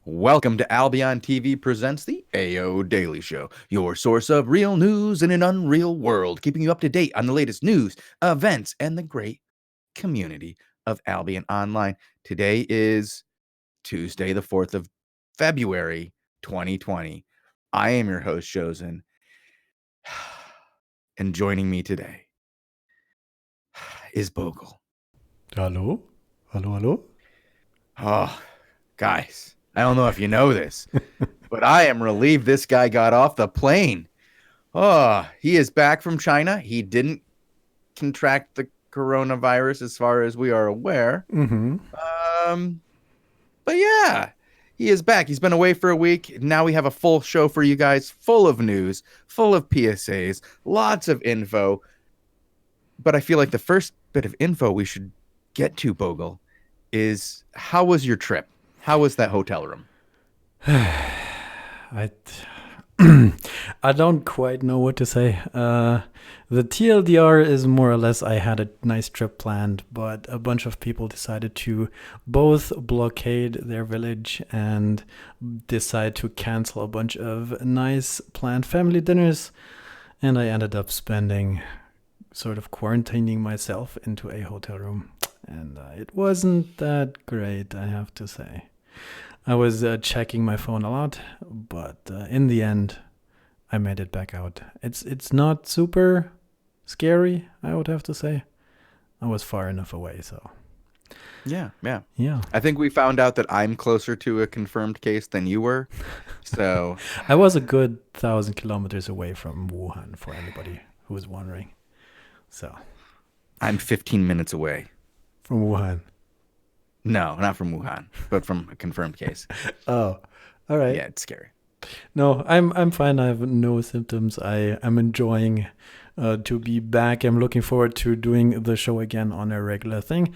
Welcome to Albion TV presents the AO Daily Show, your source of real news in an unreal world, keeping you up to date on the latest news, events, and the great community of Albion Online. Today is Tuesday, the 4th of February, 2020. I am your host, Shozen, and joining me today is Bogul. Hello? Hello? Oh, guys, I don't know if you know this, but I am relieved this guy got off the plane. Oh, he is back from China. He didn't contract the coronavirus as far as we are aware. But yeah, he is back. He's been away for a week. Now we have a full show for you guys, full of news, full of PSAs, lots of info. But I feel like the first bit of info we should get to, Bogle, is how was your trip? How was that hotel room? I don't quite know what to say. The TLDR is more or less I had a nice trip planned, but a bunch of people decided to both blockade their village and decide to cancel a bunch of nice planned family dinners. And I ended up spending sort of quarantining myself into a hotel room. And it wasn't that great, I have to say. I was checking my phone a lot, but in the end, I made it back out. It's not super scary, I would have to say. I was far enough away, so. Yeah. Yeah. I think we found out that I'm closer to a confirmed case than you were. So I was a good 1,000 kilometers away from Wuhan, for anybody who was wondering. So. I'm 15 minutes away. From Wuhan? No, not from Wuhan, but from a confirmed case. Oh, all right. Yeah, it's scary. No, I'm fine. I have no symptoms. I'm enjoying to be back. I'm looking forward to doing the show again on a regular thing.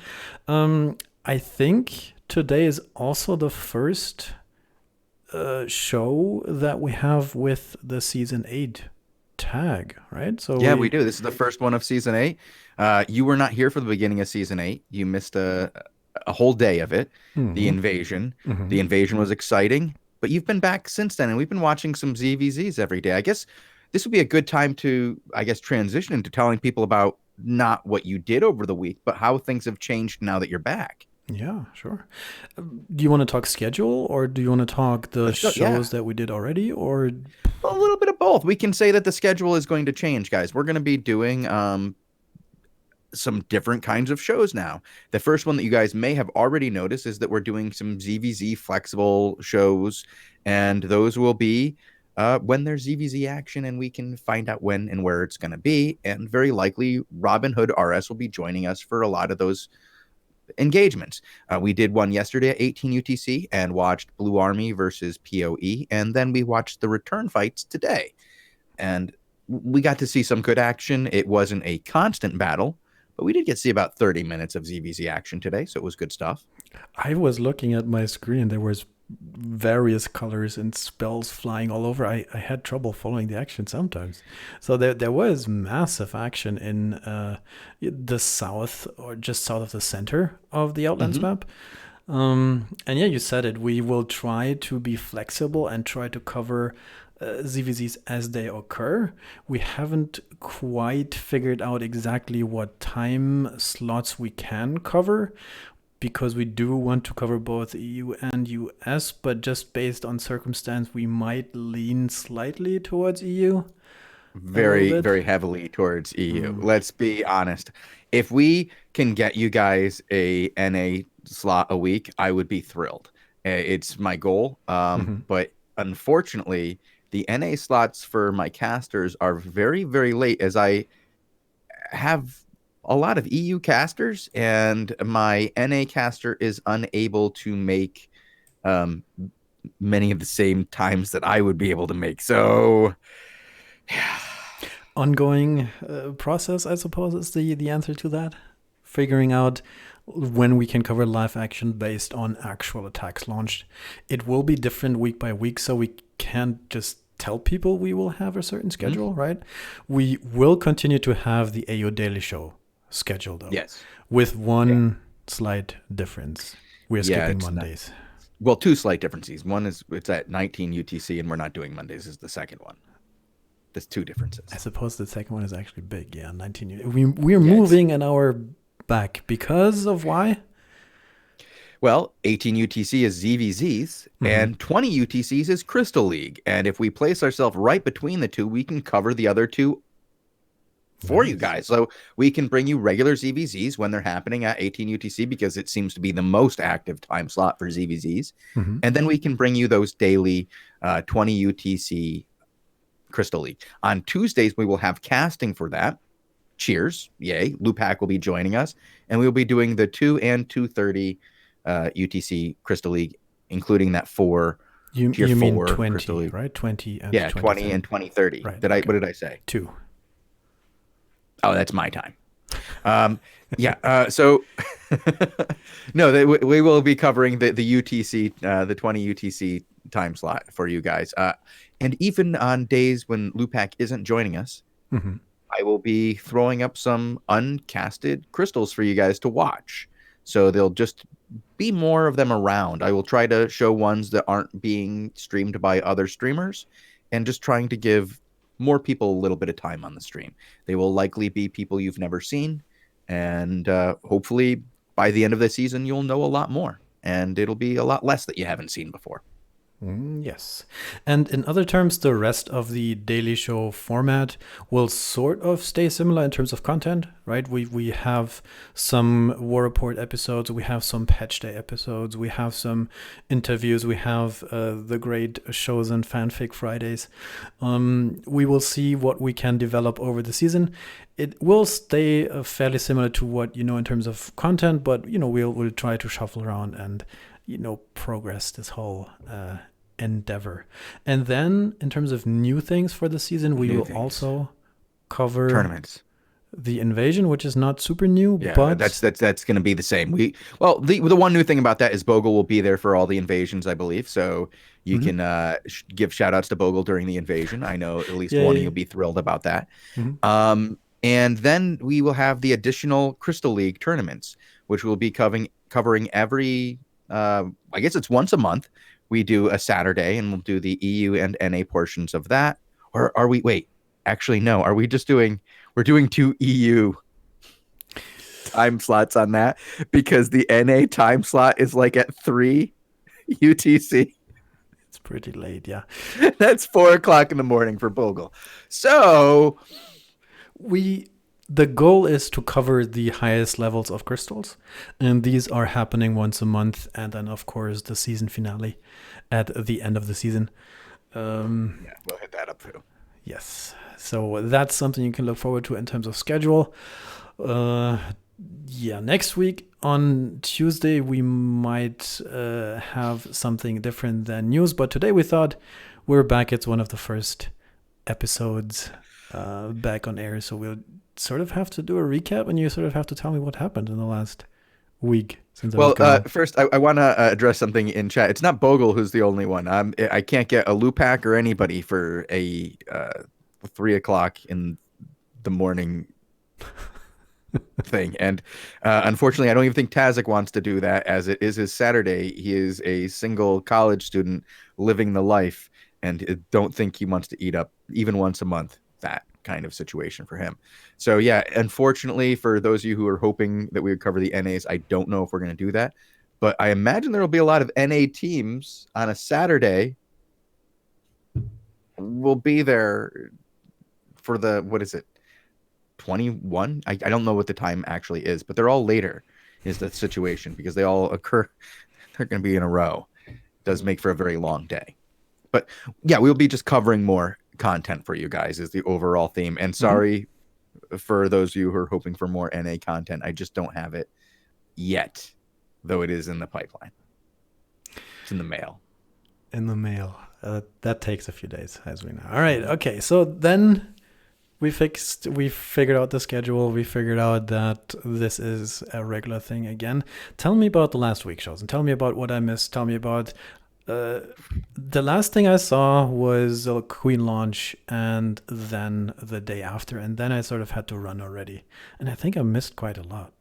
I think today is also the first show that we have with the Season 8 tag, right? So yeah, we do. This is the first one of Season 8. You were not here for the beginning of Season 8. You missed a whole day of it. The invasion. The invasion was exciting, but you've been back since then, and we've been watching some ZVZs every day. I guess this would be a good time to, transition into telling people about not what you did over the week, but how things have changed now that you're back. Yeah, sure. Do you want to talk schedule, or do you want to talk the shows that we did already, or a little bit of both? We can say that the schedule is going to change, guys. We're going to be doing some different kinds of shows now. The first one that you guys may have already noticed is that we're doing some ZVZ flexible shows, and those will be when there's ZVZ action, and we can find out when and where it's going to be. And very likely Robin Hood RS will be joining us for a lot of those engagements. We did one yesterday at 18 UTC and watched Blue Army versus PoE, and then we watched the return fights today. And we got to see some good action. It wasn't a constant battle, but we did get to see about 30 minutes of ZVZ action today, so it was good stuff. I was looking at my screen. There was various colors and spells flying all over. I had trouble following the action sometimes. So there was massive action in the south, or just south of the center of the Outlands map. And yeah, you said it. We will try to be flexible and try to cover ZVZs as they occur. We haven't quite figured out exactly what time slots we can cover, because we do want to cover both EU and US, but just based on circumstance, we might lean slightly towards EU. Very, very heavily towards EU. Let's be honest. If we can get you guys a NA slot a week, I would be thrilled. It's my goal. But unfortunately, the NA slots for my casters are very, very late, as I have a lot of EU casters, and my NA caster is unable to make many of the same times that I would be able to make. So, yeah. Ongoing process, I suppose, is the answer to that. Figuring out when we can cover live action based on actual attacks launched. It will be different week by week, so we can't just tell people we will have a certain schedule, right? We will continue to have the AO Daily Show schedule, though. Yes. With one slight difference. We're skipping Mondays. Well, two slight differences. One is it's at 19 UTC, and we're not doing Mondays. Is the second one. There's two differences. I suppose the second one is actually big. Yeah, 19. We're Yeah, moving an hour back because of why? well, 18 UTC is ZVZs, and 20 UTCs is Crystal League. And if we place ourselves right between the two, we can cover the other two for you guys. So we can bring you regular ZVZs when they're happening at 18 UTC because it seems to be the most active time slot for ZVZs. Mm-hmm. And then we can bring you those daily 20 UTC Crystal League. On Tuesdays, we will have casting for that. Cheers. Yay. Lupac will be joining us. And we'll be doing the 2 and 2:30 UTC Crystal League, including that 4 You tier mean 4 20, Crystal League. right? 20 and Yeah, 20 2030. and 2030. Right. What did I say? 2. Oh, that's my time. So no, we will be covering the UTC, the 20 UTC time slot for you guys. And even on days when Lupac isn't joining us, Mm-hmm. I will be throwing up some uncasted crystals for you guys to watch. So there'll just be more of them around. I will try to show ones that aren't being streamed by other streamers and just trying to give more people a little bit of time on the stream. They will likely be people you've never seen. And hopefully by the end of the season, you'll know a lot more. And it'll be a lot less that you haven't seen before. Yes. And in other terms, the rest of the daily show format will sort of stay similar in terms of content, right? We have some War Report episodes, we have some Patch Day episodes, we have some interviews, we have the great Shozen Fanfic Fridays. We will see what we can develop over the season. It will stay fairly similar to what you know in terms of content, but we'll try to shuffle around and progress this whole endeavor. And then in terms of new things for the season, we will also cover tournaments, the invasion, which is not super new, but that's going to be the same. The one new thing about that is Bogul will be there for all the invasions, I believe. So you can give shout outs to Bogul during the invasion. I know at least one of you will be thrilled about that. And then we will have the additional Crystal League tournaments, which will be covering every I guess it's once a month. We do a Saturday and we'll do the EU and NA portions of that. Or are we, wait, actually, no, are we just we're doing 2 EU time slots on that because the NA time slot is like at 3 UTC. It's pretty late. Yeah. That's 4:00 in the morning for Bogul. So the goal is to cover the highest levels of crystals, and these are happening once a month, and then of course the season finale at the end of the season. We'll hit that up too. Yes, so that's something you can look forward to in terms of schedule. Next week on Tuesday we might have something different than news, but today we thought we're back. It's one of the first episodes back on air, so we'll sort of have to do a recap, and you sort of have to tell me what happened in the last week since I was gone. First, I want to address something in chat. It's not Bogul who's the only one. I can't get a Lupac or anybody for a 3:00 in the morning thing. And unfortunately, I don't even think Tazik wants to do that, as it is his Saturday. He is a single college student living the life, and don't think he wants to eat up even once a month that kind of situation for him. So yeah, unfortunately for those of you who are hoping that we would cover the NAs, I don't know if we're going to do that, but I imagine there will be a lot of NA teams on a Saturday. We'll be there for the, what is it, 21? I don't know what the time actually is, but they're all later is the situation because they all occur. They're going to be in a row. It does make for a very long day. But yeah, we'll be just covering more content for you guys is the overall theme. And sorry for those of you who are hoping for more NA content. I just don't have it yet, though it is in the pipeline. It's in the mail. That takes a few days, as we know. All right. Okay. So then we figured out the schedule. We figured out that this is a regular thing again. Tell me about the last week shows and tell me about what I missed. Tell me about the last thing I saw was a Queen launch and then the day after. And then I sort of had to run already. And I think I missed quite a lot.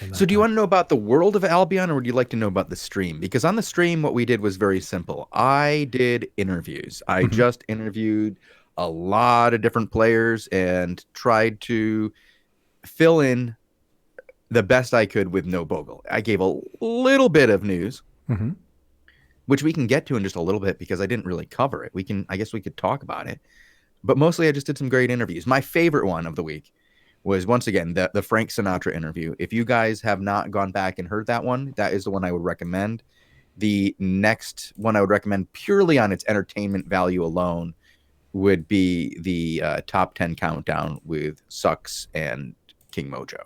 in So that do you time. want to know about the world of Albion, or would you like to know about the stream? Because on the stream, what we did was very simple. I did interviews. I Hmm. just interviewed a lot of different players and tried to fill in the best I could with no Bogle. I gave a little bit of news, Hmm. which we can get to in just a little bit because I didn't really cover it. I guess we could talk about it. But mostly I just did some great interviews. My favorite one of the week was once again the Frank Sinatra interview. If you guys have not gone back and heard that one, that is the one I would recommend. The next one I would recommend purely on its entertainment value alone would be the top 10 countdown with Sucks and King Mojo.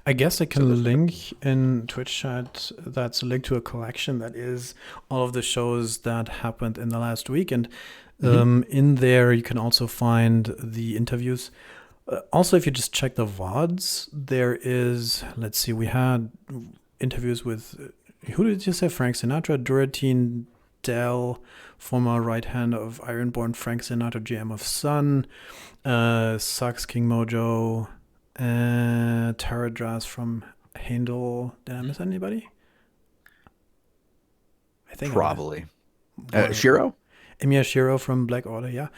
I guess I So those can are the link in Twitch chat. That's a link to a collection that is all of the shows that happened in the last week. And Mhm. in there, you can also find the interviews. Also, if you just check the VODs, there is, let's see, we had interviews with, who did you say? Frank Sinatra, Duratine Dell, former right hand of Ironborn, Frank Sinatra, GM of Sun, Sucks, King Mojo, Taradras from Handel. Did I miss anybody? I think I missed Probably. one of them. Shiro? Emiya Shiro from Black Order, yeah,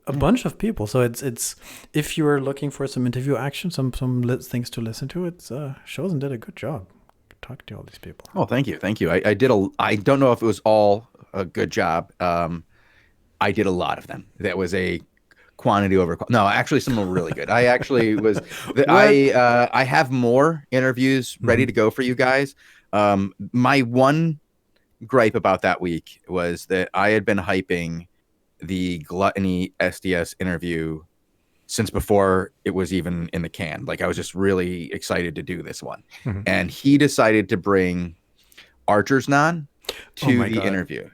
a bunch of people. So it's if you're looking for some interview action, things to listen to, it's Shozen did a good job. Talk to all these people. Oh, thank you. Thank you. I don't know if it was all a good job. I did a lot of them. That was a quantity over no, actually some were really good. I actually was What? I have more interviews ready Mm-hmm. to go for you guys. My one gripe about that week was that I had been hyping the Gluttony SDS interview since before it was even in the can. Like I was just really excited to do this one. Mm-hmm. And he decided to bring Archer's Non Oh to my the god, interview.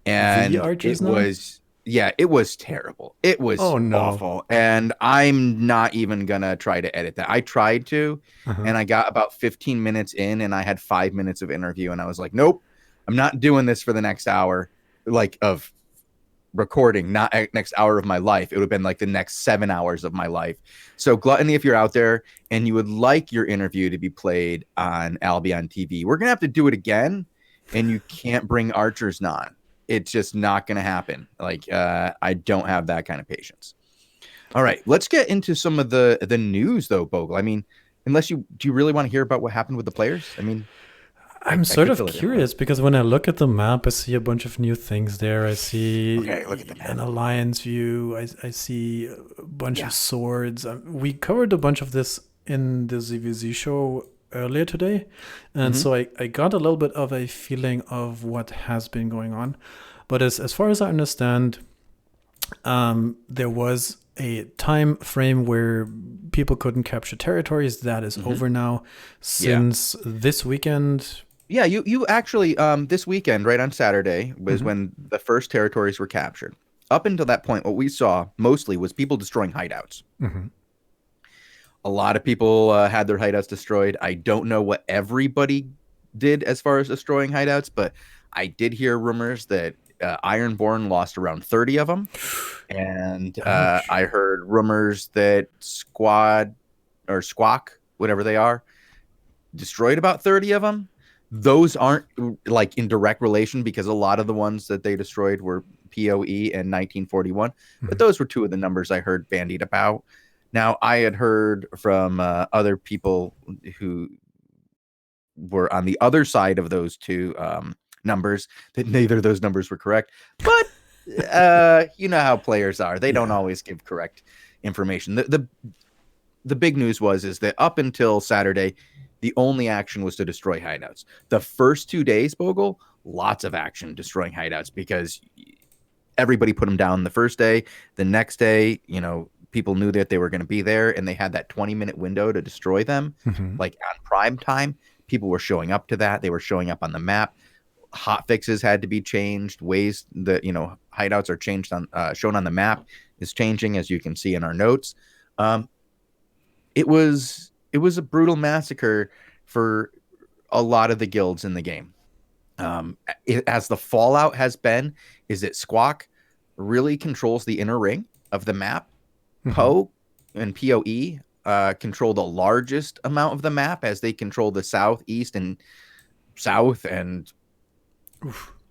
the And archers it now? was, yeah, it was terrible. It was Oh no. awful. And I'm not even gonna try to edit that. I tried to, Uh-huh. and I got about 15 minutes in and I had 5 minutes of interview and I was like, nope, I'm not doing this for the next hour, like of recording, not next hour of my life. It would have been like the next 7 hours of my life. So Gluttony, if you're out there and you would like your interview to be played on Albion TV, we're gonna have to do it again, and you can't bring Archers Non. It's just not gonna happen. Like I don't have that kind of patience. All right, let's get into some of the news though, Bogle. I mean, unless you do you really want to hear about what happened with the players? I mean, I'm I sort could of fill it in, but curious because when I look at the map, I see a bunch of new things there. I okay, look at the see an map. alliance view. I see a bunch of Yeah. swords. We covered a bunch of this in the ZVZ show earlier today. And Hmm. so I got a little bit of a feeling of what has been going on. But as far as I understand, there was a time frame where people couldn't capture territories. That is Hmm. over now. Yeah. Since this weekend, Yeah, you actually this weekend, right on Saturday, was mhm. when the first territories were captured. Up until that point, what we saw mostly was people destroying hideouts. Hmm. A lot of people had their hideouts destroyed. I don't know what everybody did as far as destroying hideouts, but I did hear rumors that Ironborn lost around 30 of them, and Ouch. I heard rumors that Squad or Squawk, whatever they are, destroyed about 30 of them. Those aren't like in direct relation because a lot of the ones that they destroyed were PoE and 1941, but Mhm. those were two of the numbers I heard bandied about. Now, I had heard from other people who were on the other side of those two numbers that neither of those numbers were correct, but you know how players are. They don't Yeah. always give correct information. The big news was is that up until Saturday, the only action was to destroy hideouts. The first 2 days, Bogle, lots of action destroying hideouts because everybody put them down the first day. The next day, you know, people knew that they were going to be there and they had that 20-minute window to destroy them. Hmm. Like on prime time, people were showing up to that. They were showing up on the map. Hot fixes had to be changed. Ways that, you know, hideouts are changed on shown on the map is changing, as you can see in our notes. Um, it was a brutal massacre for a lot of the guilds in the game. As the fallout has been, is that Squawk really controls the inner ring of the map. Hmm. Poe and PoE control the largest amount of the map, as they control the south, east, and south, and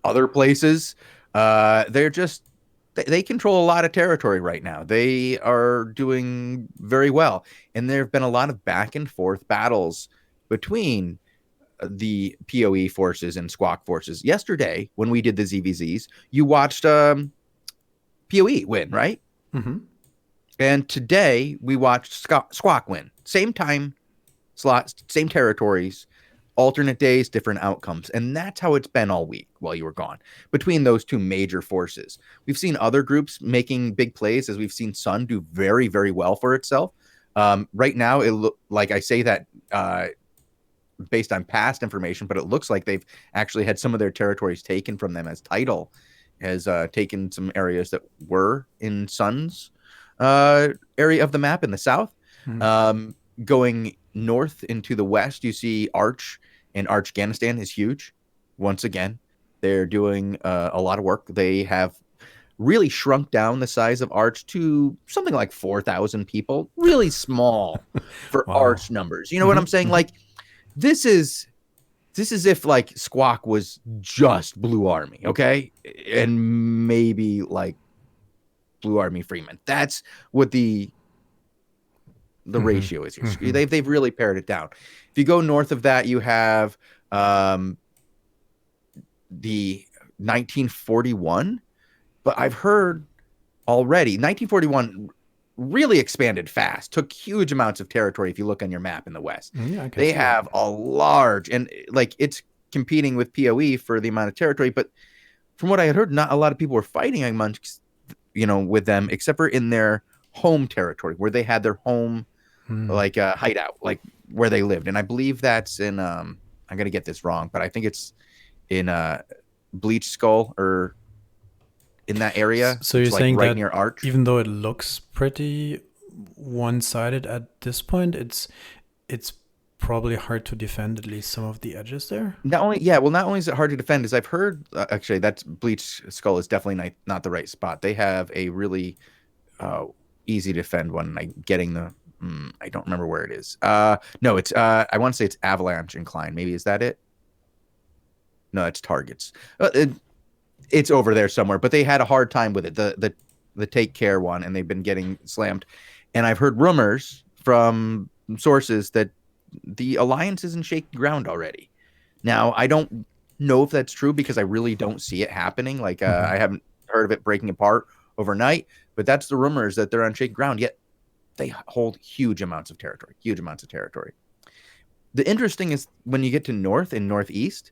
other places. They control a lot of territory right now. They are doing very well, and there have been a lot of back and forth battles between the PoE forces and Squawk forces. Yesterday, when we did the ZVZs, you watched PoE win, right? Mm-hmm. And today we watched Squawk win. Same time slots, same territories, alternate days, different outcomes. And that's how it's been all week while you were gone, between those two major forces. We've seen other groups making big plays, as we've seen Sun do very, very well for itself. Right now, like I say that based on past information, but it looks like they've actually had some of their territories taken from them, as Tidal has taken some areas that were in Sun's area of the map in the south. Going north into the west, you see Arch, and Archghanistan is huge. Once again, they're doing a lot of work. They have really shrunk down the size of Arch to something like 4,000 people. Really small for Arch numbers. You know what I'm saying? Like, this is if like Squawk was just Blue Army, okay? And maybe like Blue Army Freeman. That's what the ratio is here. They've really pared it down. If you go north of that, you have the 1941. But I've heard already 1941 really expanded fast, took huge amounts of territory. If you look on your map in the west, they have a large, and like it's competing with PoE for the amount of territory. But from what I had heard, not a lot of people were fighting amongst, with them, except for in their home territory, where they had their home like hideout, like where they lived. And I believe that's in I'm gonna get this wrong, but I think it's in Bleach Skull, or in that area. So you're saying right that near Arch, even though it looks pretty one-sided at this point, it's probably hard to defend at least some of the edges there. Not only is it hard to defend, as I've heard, actually that's Bleach Skull is definitely not the right spot. They have a really easy to defend one. Like getting the I don't remember where it is. No, it's I want to say it's Avalanche Incline. Maybe is that it? No, it's Targets. It's over there somewhere. But they had a hard time with it. The Take Care one, and they've been getting slammed. And I've heard rumors from sources that the alliance is in shaky ground already. Now, I don't know if that's true, because I really don't see it happening. Like I haven't heard of it breaking apart overnight, but that's the rumors, that they're on shaky ground. Yet they hold huge amounts of territory. The interesting is when you get to north and northeast,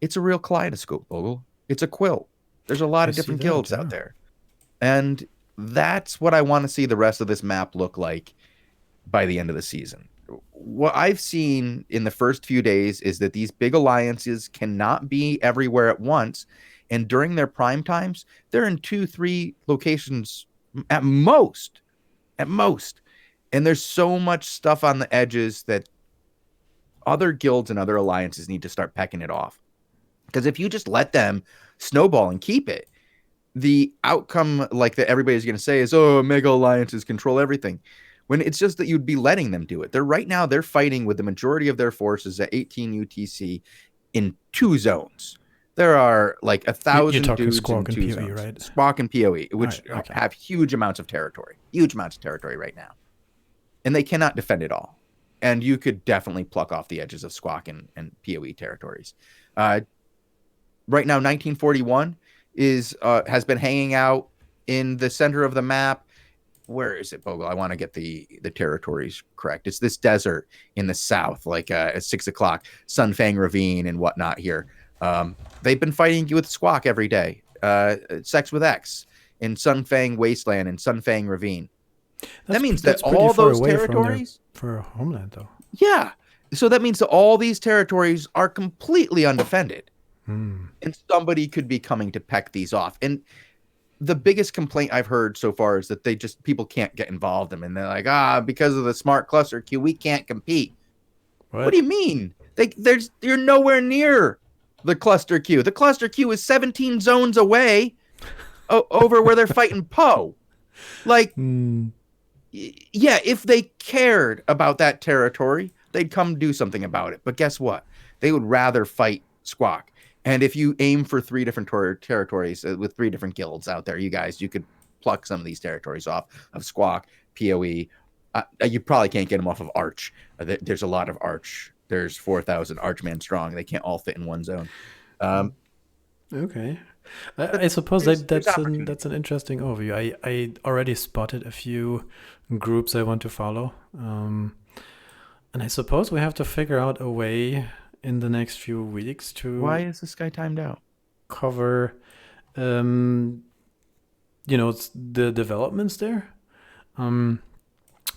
it's a real kaleidoscope, Bogul. It's a quilt. There's a lot of different guilds out there. And that's what I want to see the rest of this map look like by the end of the season. What I've seen in the first few days is that these big alliances cannot be everywhere at once. And during their prime times, they're in 2-3 locations at most. And there's so much stuff on the edges that other guilds and other alliances need to start pecking it off. Because if you just let them snowball and keep it, the outcome, like that everybody's going to say, is, oh, mega alliances control everything. When it's just that you'd be letting them do it. They're fighting with the majority of their forces at 18 UTC in 2 zones. There are like 1,000 dudes Squawk in 2 and PoE, zones. right? Squawk and PoE, which okay. have huge amounts of territory right now. And they cannot defend it all. And you could definitely pluck off the edges of Squawk and PoE territories. Right now, 1941 has been hanging out in the center of the map. Where is it, Bogul? I want to get the territories correct. It's this desert in the south, like at 6 o'clock, Sunfang Ravine and whatnot here. They've been fighting with Squawk every day. Sex with X in Sunfang Wasteland and Sunfang Ravine. That means that all those territories... For Homeland, though. Yeah. So that means that all these territories are completely undefended. And somebody could be coming to peck these off. And the biggest complaint I've heard so far is that people can't get involved in them. And they're like, because of the smart cluster queue, we can't compete. What do you mean? You're nowhere near the cluster queue. The cluster queue is 17 zones away over where they're fighting Poe. Like, Yeah, if they cared about that territory, they'd come do something about it. But guess what? They would rather fight Squawk. And if you aim for three different territories with three different guilds out there, you could pluck some of these territories off of Squawk, PoE. You probably can't get them off of Arch. There's a lot of Arch. There's 4,000 Archman strong. They can't all fit in one zone. Okay. I suppose that's an interesting overview. I already spotted a few groups I want to follow. And I suppose we have to figure out a way in the next few weeks to... Why is this guy timed out? Cover, the developments there.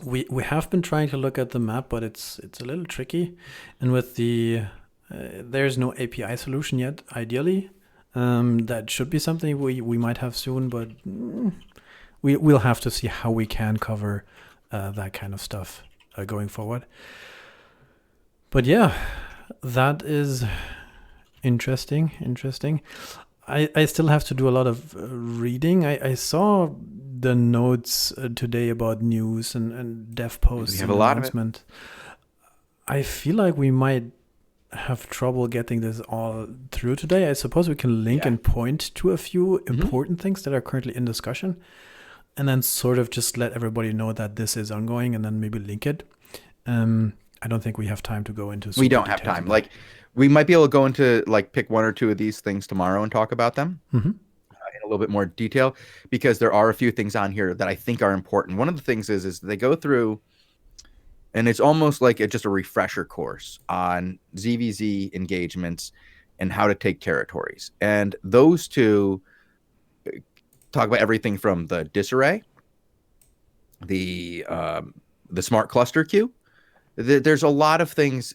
We have been trying to look at the map, but it's a little tricky. And with there's no API solution yet, ideally. That should be something we might have soon, but we'll have to see how we can cover that kind of stuff going forward. But yeah, that is interesting. I still have to do a lot of reading. I saw the notes today about news and dev posts and announcement. I feel like we might have trouble getting this all through today. I suppose we can link and point to a few important things that are currently in discussion, and then sort of just let everybody know that this is ongoing, and then maybe link it. I don't think we have time to go into. We don't have time. Like, we might be able to go into pick one or two of these things tomorrow and talk about them in a little bit more detail, because there are a few things on here that I think are important. One of the things is they go through, and it's almost like just a refresher course on ZVZ engagements and how to take territories. And those two talk about everything from the disarray, the smart cluster queue. There's a lot of things.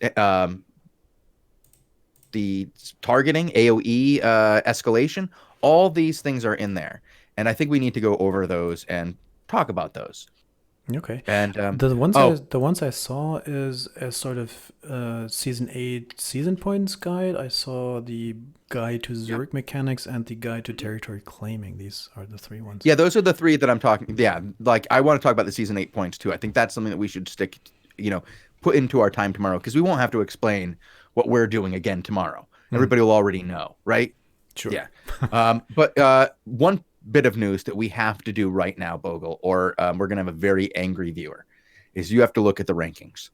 The targeting, AoE escalation, all these things are in there. And I think we need to go over those and talk about those. Okay. And the ones I saw is a sort of season 8 season points guide. I saw the guide to Zurich mechanics and the guide to territory claiming. These are the three ones. Yeah, those are the three that I'm talking. Yeah, like I want to talk about the season 8 points too. I think that's something that we should put into our time tomorrow, because we won't have to explain what we're doing again tomorrow. Everybody will already know, right? Sure. Yeah. But one bit of news that we have to do right now, Bogul, or we're going to have a very angry viewer, is you have to look at the rankings.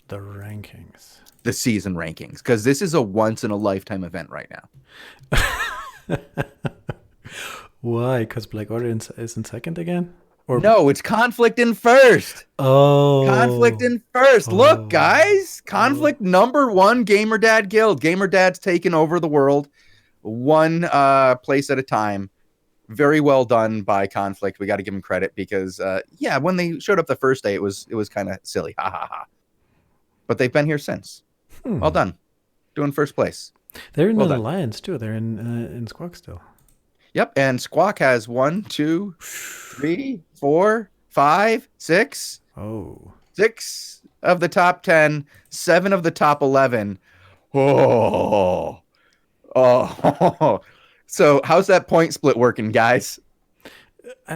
The rankings. The season rankings, because this is a once-in-a-lifetime event right now. Why? Because Black Order is in second again? Or... No, it's Conflict in first. Oh. Conflict in first. Look, guys. Conflict number 1 Gamer Dad Guild. Gamer Dad's taken over the world one place at a time. Very well done by Conflict. We got to give them credit, because when they showed up the first day, it was kind of silly. Ha ha ha. But they've been here since. Well done. Doing first place. They're in an alliance too. They're in Squawk still. Yep, and Squawk has 1, 2, 3, 4, 5, 6. Oh. 6 of the top 10, 7 of the top 11. Oh. So how's that point split working, guys?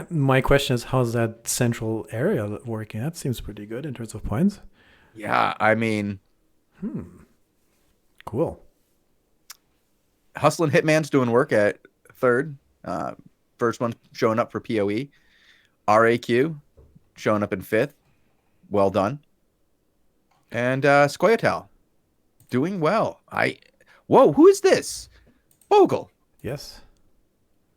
My question is, how's that central area working? That seems pretty good in terms of points. Yeah, I mean... Cool. Hustlin' Hitman's doing work at third. First one showing up for PoE. RAQ showing up in 5th. Well done. And Squayatal doing well. Whoa, who is this? Bogul. Yes.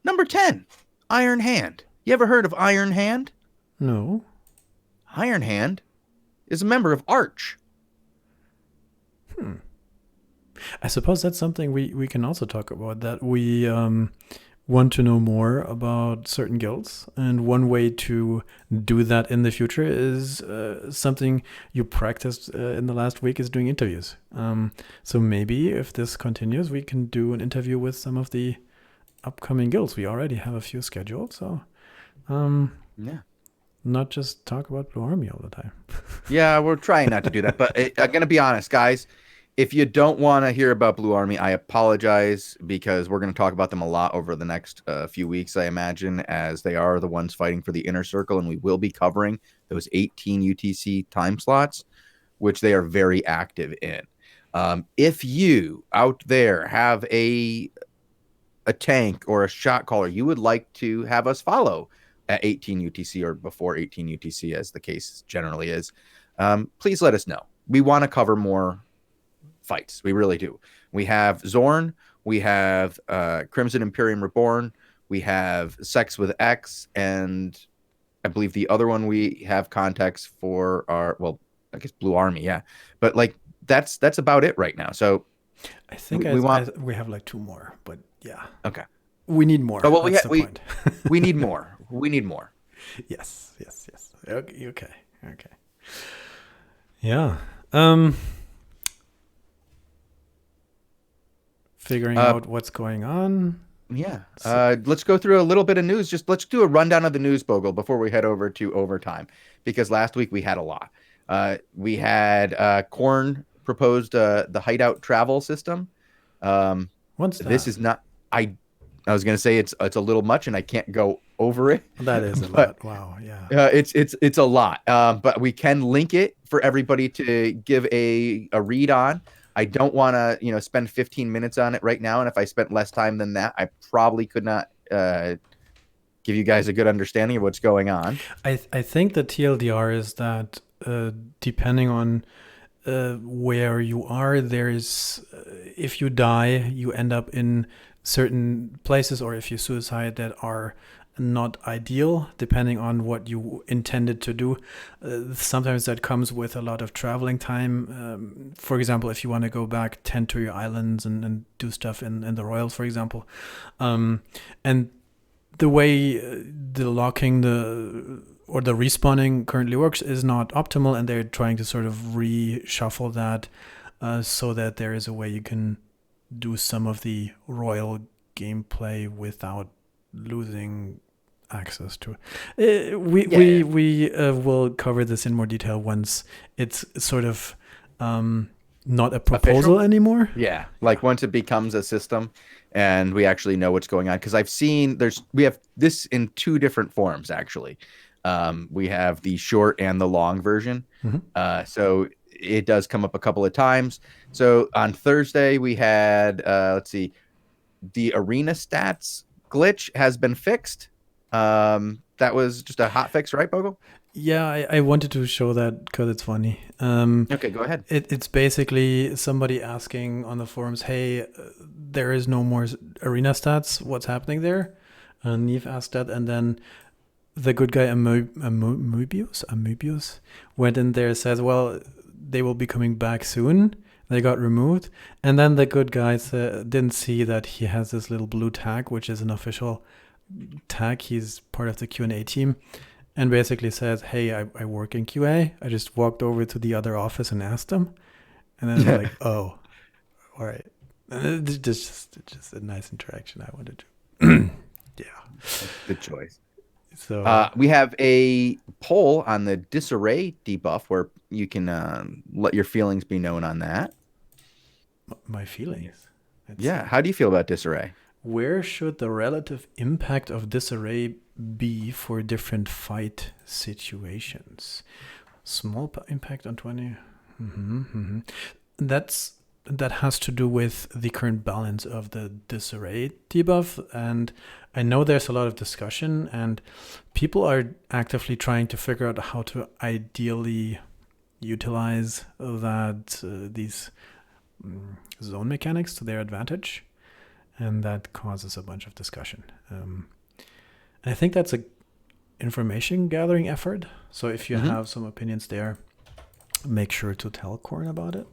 Number 10, Iron Hand. You ever heard of Iron Hand? No. Iron Hand is a member of Arch. I suppose that's something we can also talk about, that we want to know more about certain guilds. And one way to do that in the future is something you practiced in the last week, is doing interviews. So maybe if this continues, we can do an interview with some of the upcoming guilds. We already have a few scheduled, so not just talk about Blue Army all the time. Yeah, we're trying not to do that. But I'm going to be honest, guys. If you don't want to hear about Blue Army, I apologize because we're going to talk about them a lot over the next few weeks, I imagine, as they are the ones fighting for the inner circle, and we will be covering those 18 UTC time slots, which they are very active in. If you out there have a tank or a shot caller you would like to have us follow at 18 UTC or before 18 UTC, as the case generally is, please let us know. We want to cover more fights. We really do. We have Zorn. We have Crimson Imperium Reborn. We have Sex with X. And I believe the other one we have contacts for our, well, I guess Blue Army. Yeah. But like, that's about it right now. So I think we have like 2 more, but yeah. Okay. We need more. Oh, well, That's the point. we need more. We need more. Yes. Okay. Yeah. Figuring out what's going on. Yeah. Let's go through a little bit of news. Just let's do a rundown of the news, Bogle, before we head over to overtime, because last week we had a lot. We had Korn proposed the hideout travel system. What's that? This is not. I was going to say it's a little much, and I can't go over it. That is a lot. Wow. Yeah. It's a lot. But we can link it for everybody to give a read on. I don't want to, spend 15 minutes on it right now. And if I spent less time than that, I probably could not give you guys a good understanding of what's going on. I think the TLDR is that depending on where you are, there's if you die, you end up in certain places, or if you suicide, that are not ideal depending on what you intended to do. Sometimes that comes with a lot of traveling time. For example, if you want to go back, tend to your islands and do stuff in the Royals, for example. And the way the locking or the respawning currently works is not optimal, and they're trying to sort of reshuffle that so that there is a way you can do some of the Royal gameplay without losing access to it. We will cover this in more detail once it's sort of not a proposal official anymore. Yeah, like once it becomes a system and we actually know what's going on, because I've seen we have this in 2 different forms actually. We have the short and the long version. Mm-hmm. So it does come up a couple of times. So on Thursday we had let's see, the arena stats glitch has been fixed. That was just a hot fix, right, Bogle? Yeah, I wanted to show that because it's funny. Okay, go ahead. It's basically somebody asking on the forums, hey, there is no more arena stats. What's happening there? And Neve asked that, and then the good guy Amoebius went in there and says, well, they will be coming back soon. They got removed. And then the good guy didn't see that he has this little blue tag, which is an official tag. He's part of the Q&A team, and basically says, hey, I work in QA. I just walked over to the other office and asked them. And then they're like, oh, all right. And it's just a nice interaction I wanted to. Yeah. Good choice. So we have a poll on the disarray debuff where you can let your feelings be known on that. My feelings? Yeah. How do you feel about disarray? Where should the relative impact of disarray be for different fight situations? Small impact on 20. That has to do with the current balance of the disarray debuff, and I know there's a lot of discussion, and people are actively trying to figure out how to ideally utilize these zone mechanics to their advantage. And that causes a bunch of discussion. And I think that's a information gathering effort. So if you have some opinions there, make sure to tell Korn about it.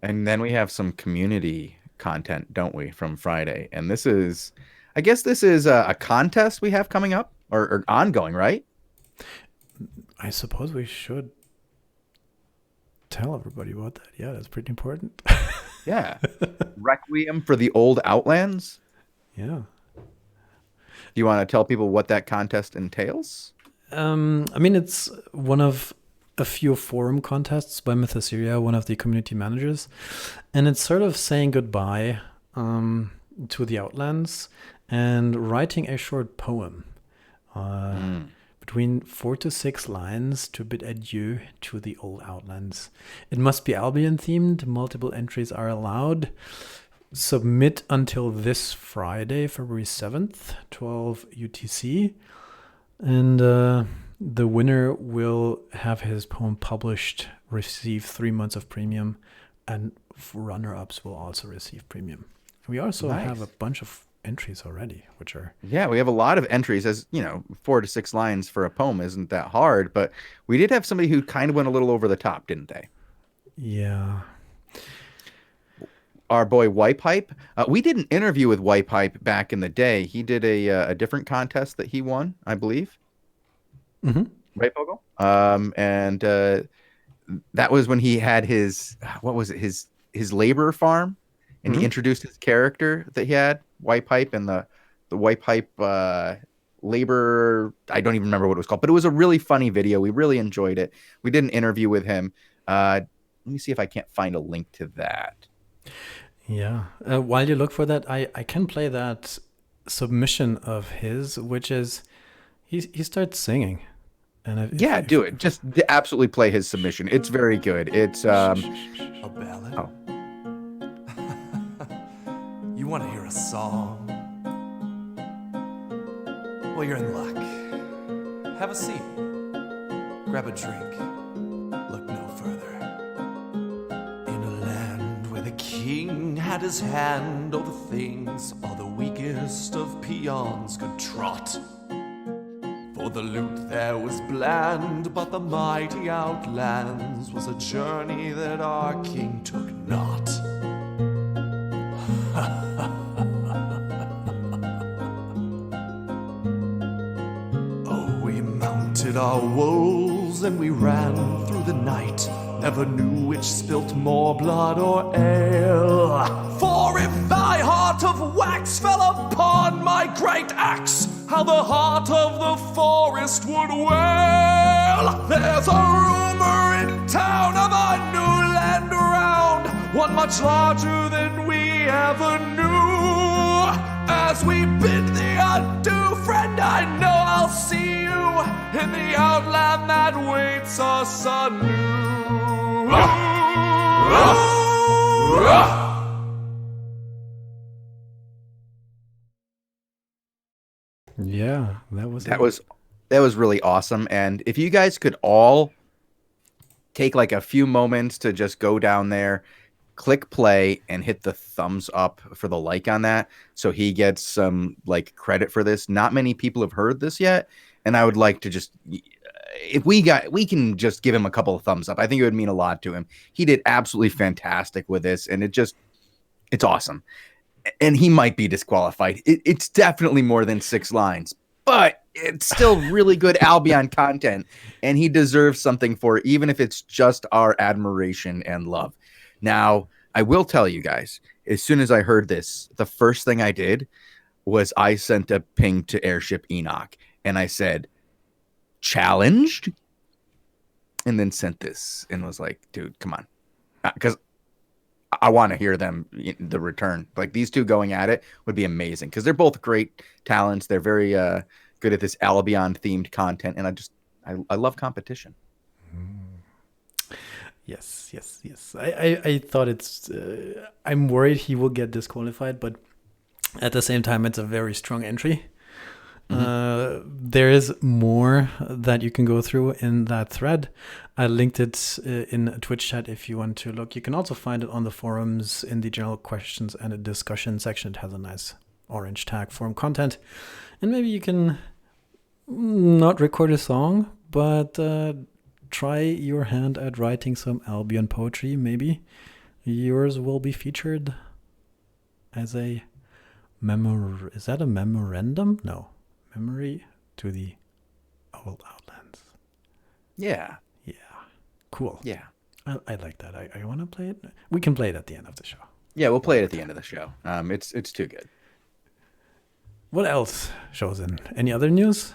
And then we have some community content, don't we, from Friday? And this is a contest we have coming up or ongoing, right? I suppose we should tell everybody about that. Yeah, that's pretty important. Yeah. Requiem for the Old Outlands. Yeah. Do you want to tell people what that contest entails? I mean, it's one of a few forum contests by Mythoseria, one of the community managers, and it's sort of saying goodbye to the Outlands and writing a short poem. Between 4 to 6 lines to bid adieu to the old Outlands. It must be Albion themed. Multiple entries are allowed. Submit until this Friday, February 7th, 12 UTC. And the winner will have his poem published, receive 3 months of premium, and runner-ups will also receive premium. We also have a bunch of entries already, which are... Yeah, we have a lot of entries. As you know, 4 to 6 lines for a poem isn't that hard, but we did have somebody who kind of went a little over the top, didn't they? Yeah. Our boy Wipehype. We did an interview with Wipehype back in the day. He did a different contest that he won, I believe. Mm-hmm. Right, Bogul? And that was when he had his, what was it, his labor farm, and he introduced his character that he had, Wipehype, and the Wipehype labor, I don't even remember what it was called, but it was a really funny video. We really enjoyed it. We did an interview with him. Let me see if I can't find a link to that. Yeah. While you look for that, I can play that submission of his, which is he starts singing. And do it. Just absolutely play his submission. It's very good. It's a ballad. Oh. You want to hear a song? Well, you're in luck. Have a seat. Grab a drink. Look no further. In a land where the king had his hand over things all the weakest of peons could trot. For the loot there was bland, but the mighty Outlands was a journey that our king took not. Oh, we mounted our wolves and we ran through the night, never knew which spilt more blood or ale. For if thy heart of wax fell upon my great axe, how the heart of the forest would wail. There's a rumor in town of a new land around, one much larger than we ever knew. As we bid thee adieu, friend, I know I'll see you in the outland that waits us anew. Yeah, that was really awesome. And if you guys could all take like a few moments to just go down there, click play, and hit the thumbs up for the like on that, so he gets some like credit for this. Not many people have heard this yet, and I would like to just, if we can just give him a couple of thumbs up. I think it would mean a lot to him. He did absolutely fantastic with this, and it's awesome. And he might be disqualified. It's definitely more than 6 lines, but it's still really good Albion content, and he deserves something for it, even if it's just our admiration and love. Now, I will tell you guys, as soon as I heard this, the first thing I did was I sent a ping to Airship Enoch, and I said, challenged? And then sent this, and was like, dude, come on. Because I want to hear them, the return. Like, these two going at it would be amazing, because they're both great talents. They're very good at this Albion themed content, and I love competition. Yes. I thought it's I'm worried he will get disqualified, but at the same time it's a very strong entry. There is more that you can go through in that thread. I linked it in a Twitch chat if you want to look. You can also find it on the forums in the general questions and a discussion section. It has a nice orange tag, forum content. And maybe you can not record a song, but try your hand at writing some Albion poetry. Maybe yours will be featured as a is that a memorandum? No. Memory to the old Outlands. Yeah. Cool. Yeah. I like that. I want to play it. We can play it at the end of the show. Yeah, we'll play it at the end of the show. It's too good. What else, Shozen? Any other news?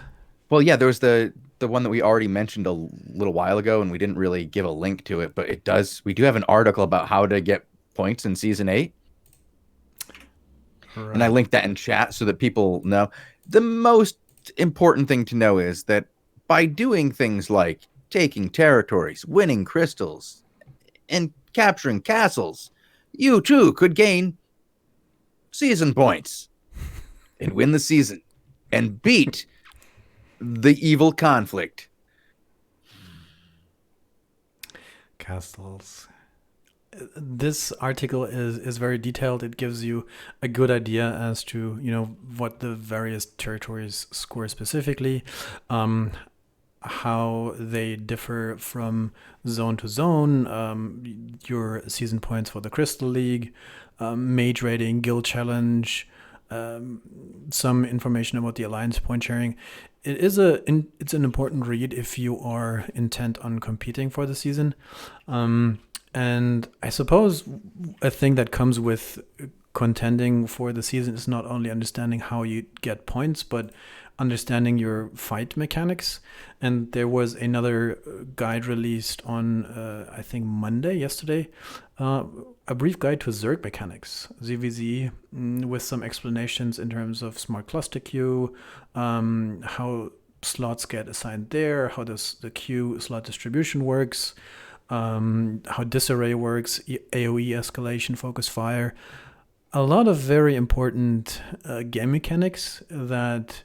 Well, yeah, there was the the one that we already mentioned a little while ago, and we didn't really give a link to it, but it does. We do have an article about how to get points in Season 8. Right. And I linked that in chat so that people know. The most important thing to know is that by doing things like taking territories, winning crystals, and capturing castles, you too could gain season points and win the season and beat the evil conflict. Castles. This article is very detailed. It gives you a good idea as to, what the various territories score specifically, how they differ from zone to zone, your season points for the Crystal League, mage rating, guild challenge, some information about the alliance point sharing. It's an important read if you are intent on competing for the season. And I suppose a thing that comes with contending for the season is not only understanding how you get points, but understanding your fight mechanics. And there was another guide released on, I think, yesterday, a brief guide to Zerg mechanics, ZVZ, with some explanations in terms of smart cluster queue, how slots get assigned there, how the queue slot distribution works, how disarray works, AoE escalation, focus fire. A lot of very important game mechanics that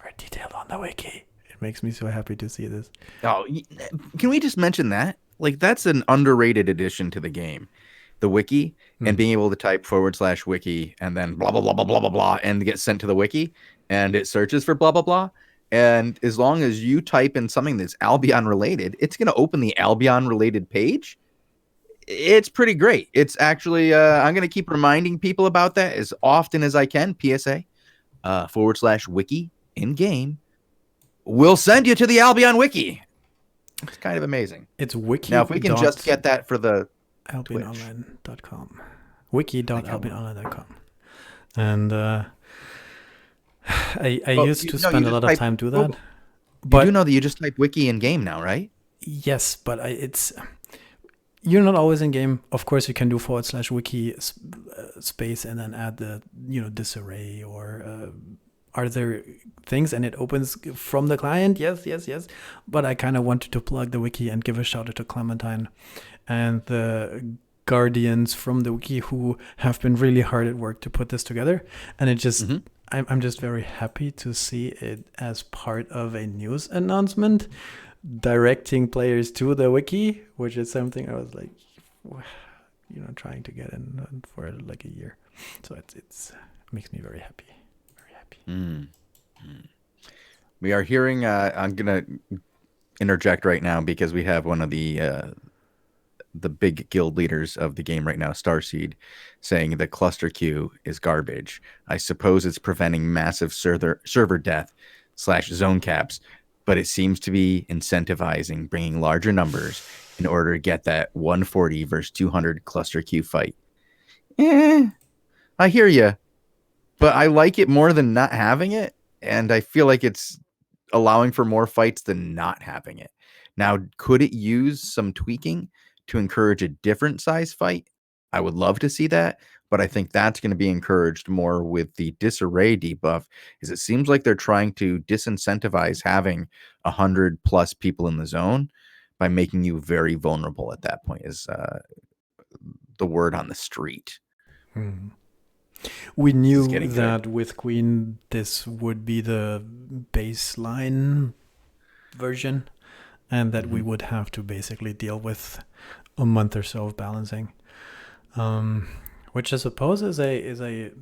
are detailed on the wiki. It makes me so happy to see this. Oh, can we just mention that? Like, that's an underrated addition to the game. The wiki, and being able to type /wiki and then blah, blah, blah, blah, blah, blah, blah, and get sent to the wiki, and it searches for blah, blah, blah. And as long as you type in something that's Albion related, it's going to open the Albion related page. It's pretty great. It's actually, I'm going to keep reminding people about that as often as I can. PSA, /wiki in game will send you to the Albion wiki. It's kind of amazing. It's wiki. Now, if we can just get that for the AlbionOnline.com. Wiki.AlbionOnline.com. And, I used to spend a lot of time do that. But you know that you just type wiki in game now, right? Yes, but you're not always in game. Of course, you can do /wiki space and then add the disarray or are there things, and it opens from the client. Yes. But I kind of wanted to plug the wiki and give a shout out to Clementine and the guardians from the wiki who have been really hard at work to put this together. And it just I'm just very happy to see it as part of a news announcement directing players to the wiki, which is something I was like, trying to get in for like a year. So it makes me very happy. Very happy. We are hearing, I'm going to interject right now because we have one of the big guild leaders of the game right now, Starseed, saying the cluster queue is garbage. I suppose it's preventing massive server death / zone caps, but it seems to be incentivizing bringing larger numbers in order to get that 140 versus 200 cluster queue fight. I hear you, but I like it more than not having it, and I feel like it's allowing for more fights than not having it. Now, could it use some tweaking to encourage a different size fight? I would love to see that, but I think that's going to be encouraged more with the disarray debuff, is it seems like they're trying to disincentivize having 100+ people in the zone by making you very vulnerable at that point, is the word on the street. We knew that with Queen, this would be the baseline version, and that we would have to basically deal with a month or so of balancing, which I suppose is a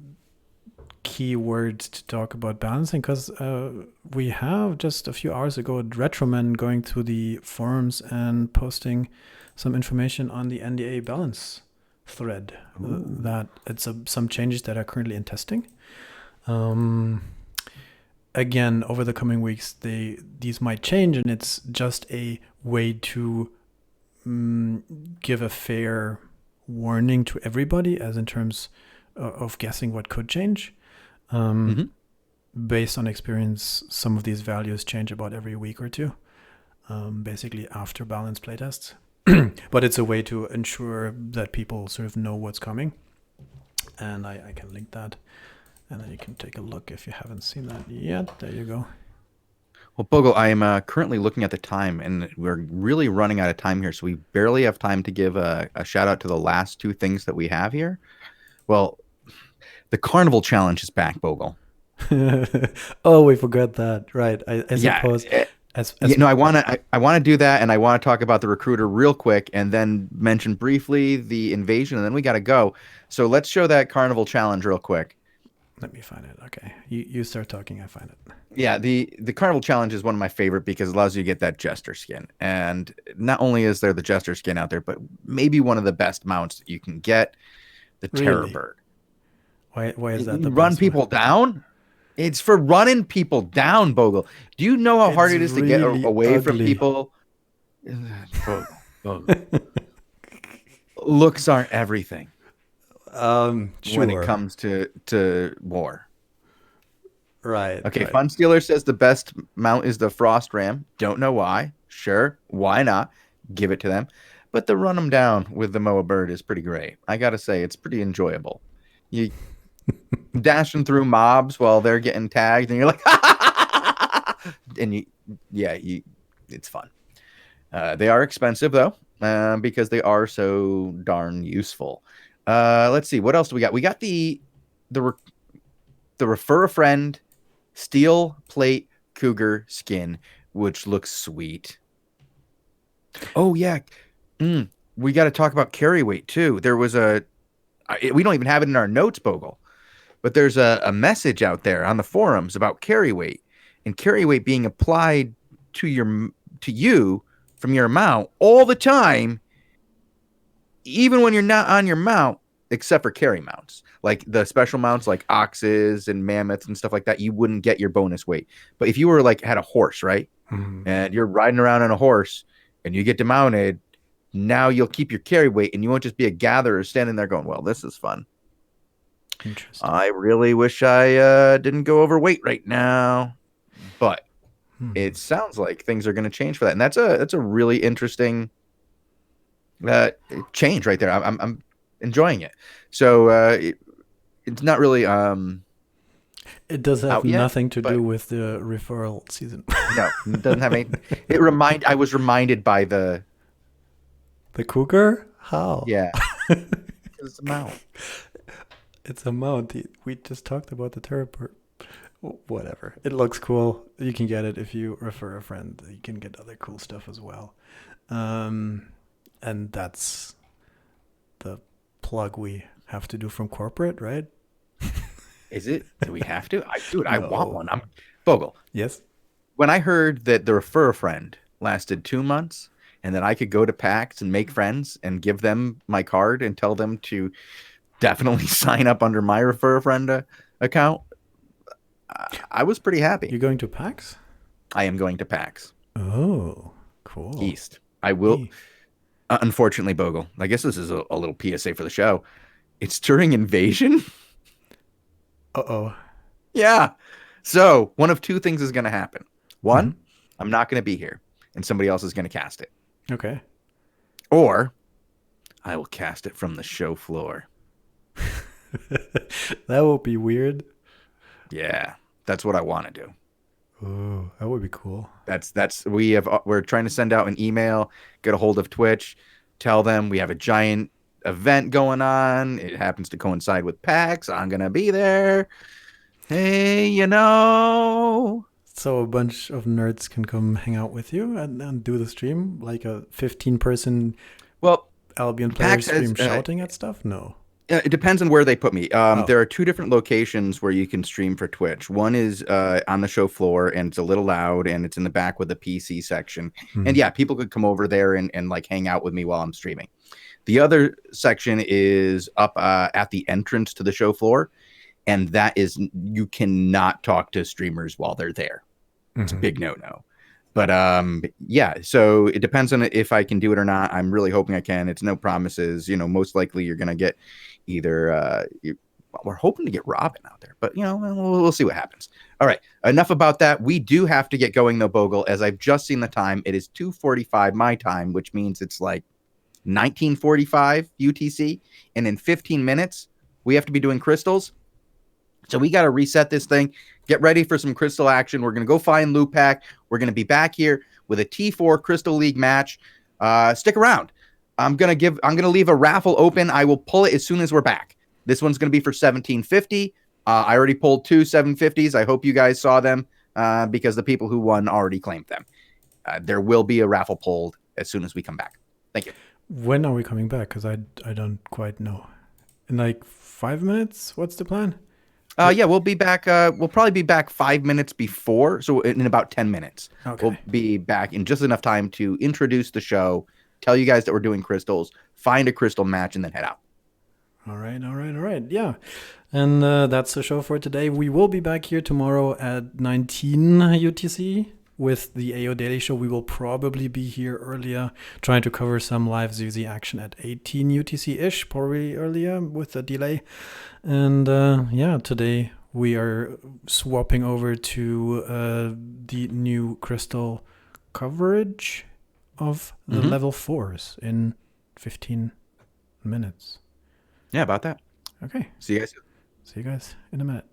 key word to talk about balancing, because we have just a few hours ago Retroman going through the forums and posting some information on the NDA balance thread. That it's some changes that are currently in testing. Again, over the coming weeks, these might change, and it's just a way to give a fair warning to everybody, as in terms of guessing what could change. based on experience, some of these values change about every week or two, basically after balanced playtests. But it's a way to ensure that people sort of know what's coming. And I can link that. And then you can take a look if you haven't seen that yet. There you go. Well, Bogle, I am currently looking at the time, and we're really running out of time here, so we barely have time to give a shout out to the last two things that we have here. Well, the Carnival Challenge is back, Bogle. Oh, we forgot that. Right. I suppose. I want to do that, and I want to talk about the recruiter real quick, and then mention briefly the invasion, and then we got to go. So let's show that Carnival Challenge real quick. Let me find it. Okay, you start talking. I find it. Yeah, the Carnival Challenge is one of my favorite because it allows you to get that Jester skin. And not only is there the Jester skin out there, but maybe one of the best mounts that you can get, the Terror Really? Bird. Why is that the Run best people one? down? It's for running people down, Bogle. Do you know how hard it is to get really away from ugly. people? Bogle. Looks aren't everything Sure. when it comes to war. Right. Okay, right. Fun Stealer says the best mount is the Frost Ram. Don't know why. Sure, why not? Give it to them. But the run them down with the Moa Bird is pretty great. I gotta say, it's pretty enjoyable. You dashing through mobs while they're getting tagged, and you're like, and it's fun. They are expensive though, because they are so darn useful. Let's see, what else do we got? We got the Refer a Friend Steel Plate Cougar skin, which looks sweet. Oh yeah, we got to talk about carry weight too. There was we don't even have it in our notes, Bogle, but there's a message out there on the forums about carry weight, and carry weight being applied to you from your mount all the time, even when you're not on your mount, except for carry mounts. Like the special mounts like oxes and mammoths and stuff like that, you wouldn't get your bonus weight. But if you were like had a horse, right? Mhm. And you're riding around on a horse and you get demounted, now you'll keep your carry weight and you won't just be a gatherer standing there going, well, this is fun. Interesting. I really wish I didn't go overweight right now. But it sounds like things are going to change for that. And that's a really interesting change right there. I'm enjoying it. So it's not really It does have out yet, nothing to but- do with the referral season. no, it doesn't have any. I was reminded by the The cougar? How? yeah. It's a mount. It's a mount. We just talked about the terror bird. Whatever. It looks cool. You can get it if you refer a friend. You can get other cool stuff as well. And that's the plug we have to do from corporate, right? Is it? Do we have to? I No. want one. I'm Bogle. Yes. When I heard that the Refer a Friend lasted 2 months and that I could go to PAX and make friends and give them my card and tell them to definitely sign up under my Refer a Friend account, I was pretty happy. You're going to PAX? I am going to PAX Oh, cool. East. I will. East. Unfortunately, Bogle, I guess this is a little PSA for the show. It's during Invasion. Uh-oh. Yeah. So one of two things is going to happen. One, I'm not going to be here and somebody else is going to cast it. Okay. Or I will cast it from the show floor. That would be weird. Yeah. That's what I want to do. Oh, that would be cool. We're trying to send out an email, get a hold of Twitch, tell them we have a giant event going on. It happens to coincide with PAX. I'm going to be there. Hey, So a bunch of nerds can come hang out with you and do the stream, like a 15-person well, Albion player PAX stream has, shouting at stuff? No. it depends on where they put me. There are two different locations where you can stream for Twitch. One is on the show floor, and it's a little loud, and it's in the back with the PC section. And yeah, people could come over there and like hang out with me while I'm streaming. The other section is up at the entrance to the show floor, and that is you cannot talk to streamers while they're there. It's a big no-no. But yeah, so it depends on if I can do it or not. I'm really hoping I can. It's no promises. Most likely you're gonna get either Well, we're hoping to get Robin out there, but we'll see what happens. All right, enough about that. We do have to get going though, Bogle. As I've just seen the time, it is 2:45 my time, which means it's like 19:45 UTC, and in 15 minutes we have to be doing crystals. So we got to reset this thing. Get ready for some crystal action. We're gonna go find Lupac. We're gonna be back here with a T4 Crystal League match. Stick around. I'm gonna leave a raffle open. I will pull it as soon as we're back. This one's going to be for $17.50. I already pulled 2 750s. I hope you guys saw them because the people who won already claimed them. There will be a raffle pulled as soon as we come back. Thank you. When are we coming back? Because I don't quite know. In like 5 minutes? What's the plan? Yeah, we'll be back. We'll probably be back 5 minutes before. So in about 10 minutes. Okay. We'll be back in just enough time to introduce the show, tell you guys that we're doing crystals, find a crystal match, and then head out. All right. Yeah. And that's the show for today. We will be back here tomorrow at 19 UTC with the AO Daily Show. We will probably be here earlier, trying to cover some live ZZ action at 18 UTC-ish, probably earlier with a delay. And today we are swapping over to the new crystal coverage of the level 4s in 15 minutes. Yeah, about that. Okay. See you guys. See you guys in a minute.